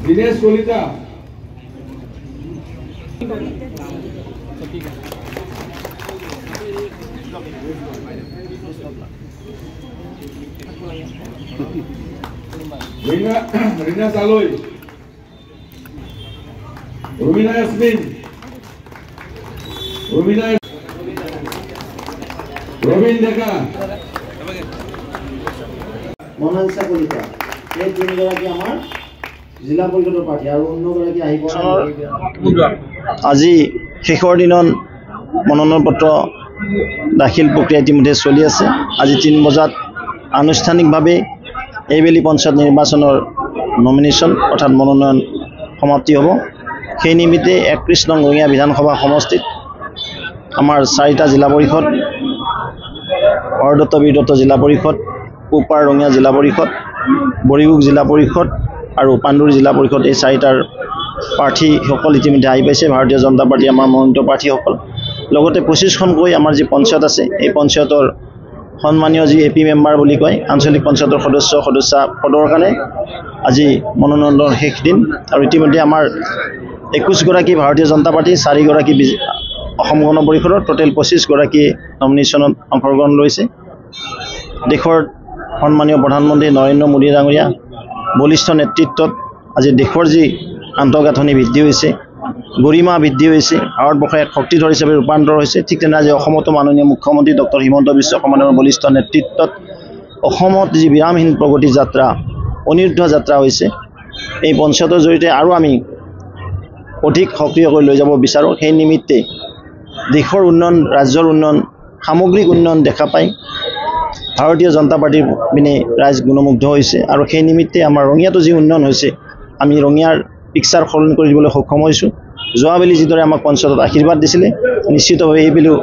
Dinesh Kalita Reena सालोई Rubina Yasmin Rabin Deka Mona Lisa Kalita এই তিনিগৰাকী আমাৰ জিলা পৰিষদৰ প্ৰাৰ্থী আৰু অন্যগৰাকী আহিব আজি শেষৰ দিনত মনোনয়ন পত্ৰ দাখিল প্ৰক্ৰিয়া ইতিমধ্যে চলি আছে আজি 3 বজাত আনুষ্ঠানিকভাৱে এইবেলি পঞ্চায়ত নিৰ্বাচনৰ নমিনেশ্যন অৰ্থাৎ মনোনয়ন সমাপ্তি হ'ব সেই নিমিত্তে 31 নং ৰঙিয়া বিধানসভা সমষ্টিত আমাৰ 4টা জিলা পৰিষদ হৰদত্ত বীৰদত্ত জিলা পৰিষদ উপাৰ ৰঙিয়া জিলা পৰিষদ বৰিগুগ জিলা পৰিষদ আৰু পাণ্ডুৰ জিলা পৰিষদ এই 4টাৰ প্ৰাৰ্থীসকল ইতিমধ্যে আহি পাইছে ভাৰতীয় জনতা পাৰ্টি আমাৰ মনোনীত প্ৰাৰ্থীসকল লগতে 25খনকৈ আমাৰ যি পঞ্চায়ত আছে এই পঞ্চায়তৰ সন্মানীয় যি এপি মেম্বাৰ বুলি কয় আঞ্চলিক পঞ্চায়তৰ সদস্যা পদৰ কাৰণে আজি মনোনয়নৰ শেষ দিন আৰু ইতিমধ্যে আমাৰ 21 গৰাকী ভাৰতীয় জনতা পাৰ্টি 4 গৰাকী অসম গণ পৰিষদৰ টোটেল 25 গৰাকী নমিনেশ্যনত অংশগ্ৰহণ লৈছে দেশৰ সন্মানীয় প্ৰধানমন্ত্ৰী নৰেন্দ্ৰ মোদী ডাঙৰীয়া বলিষ্ঠ নেতৃত্বত আজি দেশৰ যি আন্তঃগাঁথনি বৃদ্ধি হৈছে গৰিমা বৃদ্ধি হৈছে ভাৰতবৰ্ষ এক শক্তিধৰ হিচাপে ৰূপান্তৰ হৈছে ঠিক তেনে আজি অসমতো মাননীয় মুখ্যমন্ত্ৰী ডক্টৰ হিমন্ত বিশ্ব শৰ্মাৰ বলিষ্ঠ নেতৃত্বত অসমত যি বিৰামহীন প্ৰগতি যাত্ৰা অনিৰুদ্ধ যাত্ৰা হৈছে এই পঞ্চায়তৰ জৰিয়তে আৰু আমি অধিক সক্ৰিয় কৰি লৈ যাব বিচাৰোঁ সেই নিমিত্তে দেশৰ উন্নয়ন ৰাজ্যৰ উন্নয়ন সামগ্ৰিক উন্নয়ন দেখা পাই ভাৰতীয় জনতা পাৰ্টিৰ পিনে ৰাইজ গুণমুগ্ধ হৈছে আৰু সেই নিমিত্তে আমাৰ ৰঙিয়াটো যি উন্নয়ন হৈছে আমি ৰঙিয়াৰ পিকচাৰ সলনি কৰি দিবলৈ সক্ষম হৈছোঁ যোৱাবেলি যিদৰে আমাক পঞ্চায়তত আশীৰ্বাদ দিছিলে নিশ্চিতভাৱে এইবেলিও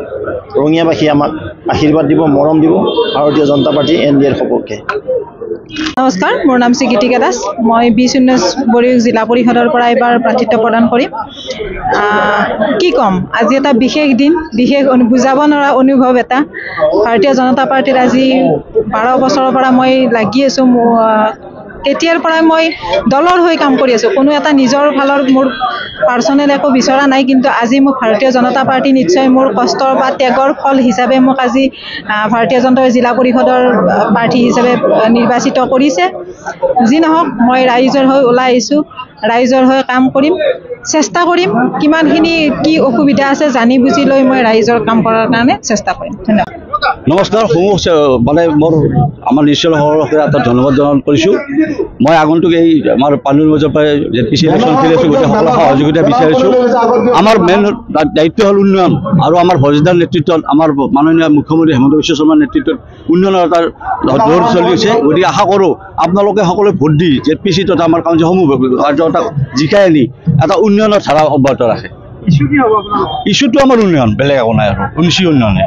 ৰঙিয়াবাসী আমাক আশীৰ্বাদ দিব মৰম দিব ভাৰতীয় জনতা পাৰ্টি এনডিএৰ সপক্ষে নমস্কাৰ মোৰ নাম শ্ৰী গীতিকা দাস মই 20 বৰিগুগ জিলা পৰিষদৰ পৰা এবাৰ প্ৰাৰ্থিত্ব প্ৰদান কৰিম কি কম আজি এটা বিশেষ দিন বিশেষ বুজাব নোৱাৰা অনুভৱ এটা ভাৰতীয় জনতা পাৰ্টিৰ আজি 12 বছৰৰ পৰা মই লাগি আছো তেতিয়াৰ পৰা মই দলৰ হৈ কাম কৰি আছো কোনো এটা নিজৰ ফালৰ মোৰ পাৰ্সনেল একো বিচৰা নাই কিন্তু আজি মোক ভাৰতীয় জনতা পাৰ্টি নিশ্চয় মোৰ কষ্টৰ বা ত্যাগৰ ফল হিচাপে মোক আজি ভাৰতীয় জনতা জিলা পৰিষদৰ প্ৰাৰ্থী হিচাপে নিৰ্বাচিত কৰিছে যি নহওক মই ৰাইজৰ হৈ ওলাই আহিছো ৰাইজৰ হৈ কাম কৰিম চেষ্টা কৰিম কিমানখিনি কি অসুবিধা আছে জানি বুজি লৈ মই ৰাইজৰ কাম কৰাৰ কাৰণে চেষ্টা কৰিম ধন্যবাদ নমস্কাৰ মানে মোৰ আমাৰ নিশ্চয় সকলোকে এটা ধন্যবাদ জ্ঞাপন কৰিছোঁ মই আগন্তুক এই আমাৰ পাণ্ডুৰ মাজৰ পৰা জেপিচি ইলেকশ্যন খেলি আছোঁ গোটেই সকলো সহযোগিতা বিচাৰিছোঁ আমাৰ মেইন দায়িত্ব হ'ল উন্নয়ন আৰু আমাৰ ভজদাৰ নেতৃত্বত আমাৰ মাননীয় মুখ্যমন্ত্ৰী হিমন্ত বিশ্ব শৰ্মাৰ নেতৃত্বত উন্নয়নৰ এটা দৌৰ চলি আছে গতিকে আশা কৰোঁ আপোনালোকে সকলোৱে ভোট দি জেপিচি তথা আমাৰ কাৰ্যসমূহ কাৰ্যতাক জিকাই আনি এটা উন্নয়নৰ ধাৰা অব্যাহত ৰাখে ইস্যুটো আমাৰ উন্নয়ন বেলেগ একো নাই আৰু উন্নয়নে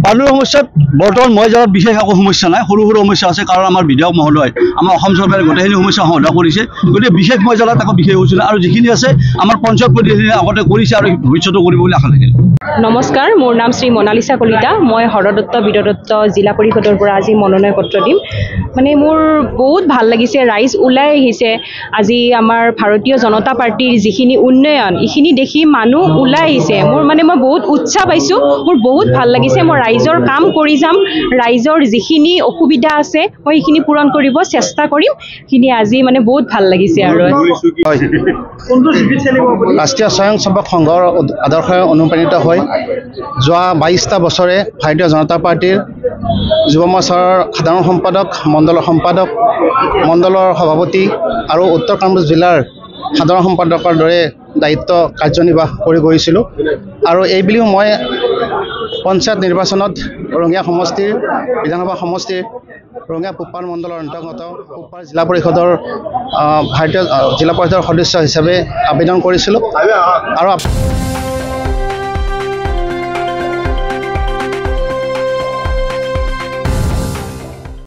পানীৰ সমস্যাত বৰ্তমান মই জনাত বিশেষ একো সমস্যা নাই সৰু সৰু সমস্যা আছে কাৰণ আমাৰ বিধায়ক মহোদয় আমাৰ অসম চৰকাৰে গোটেইখিনি সমস্যা সমাধান কৰিছে গতিকে বিশেষ মই জনাত একো বিশেষ হৈছিল আৰু যিখিনি আছে আমাৰ পঞ্চায়ত প্ৰতিনিধিয়ে আগতে কৰিছে আৰু ভৱিষ্যতেও কৰিব বুলি আশা থাকিল নমস্কাৰ মোৰ নাম শ্ৰী মোনালিসা কলিতা মই হৰদত্ত বীৰদত্ত জিলা পৰিষদৰ পৰা আজি মনোনয়ন পত্ৰ দিম মানে মোৰ বহুত ভাল লাগিছে ৰাইজ ওলাই আহিছে আজি আমাৰ ভাৰতীয় জনতা পাৰ্টিৰ যিখিনি উন্নয়ন ইখিনি দেখি মানুহ ওলাই আহিছে মোৰ মানে মই বহুত উৎসাহ পাইছোঁ মোৰ বহুত ভাল লাগিছে মই ৰাইজৰ কাম কৰি যাম ৰাইজৰ যিখিনি অসুবিধা আছে মই এইখিনি পূৰণ কৰিব চেষ্টা কৰিম খিনি আজি মানে বহুত ভাল লাগিছে আৰু ৰাষ্ট্ৰীয় স্বয়ংসেৱক সংঘৰ আদৰ্শৰে অনুপ্ৰাণিত হৈ যোৱা 22টা বছৰে ভাৰতীয় জনতা পাৰ্টিৰ যুৱ মৰ্চাৰ সাধাৰণ সম্পাদক মণ্ডলৰ সভাপতি আৰু উত্তৰ কামৰূপ জিলাৰ সাধাৰণ সম্পাদকৰ দৰে দায়িত্ব কাৰ্যনিৰ্বাহ কৰি গৈছিলোঁ আৰু এইবুলিও মই পঞ্চায়ত নিৰ্বাচনত ৰঙিয়া সমষ্টিৰ বিধানসভা সমষ্টিৰ ৰঙিয়া পূবপাৰ মণ্ডলৰ অন্তৰ্গত পূবপাৰ জিলা পৰিষদৰ ভাৰতীয় জিলা পৰিষদৰ সদস্য হিচাপে আবেদন কৰিছিলোঁ আৰু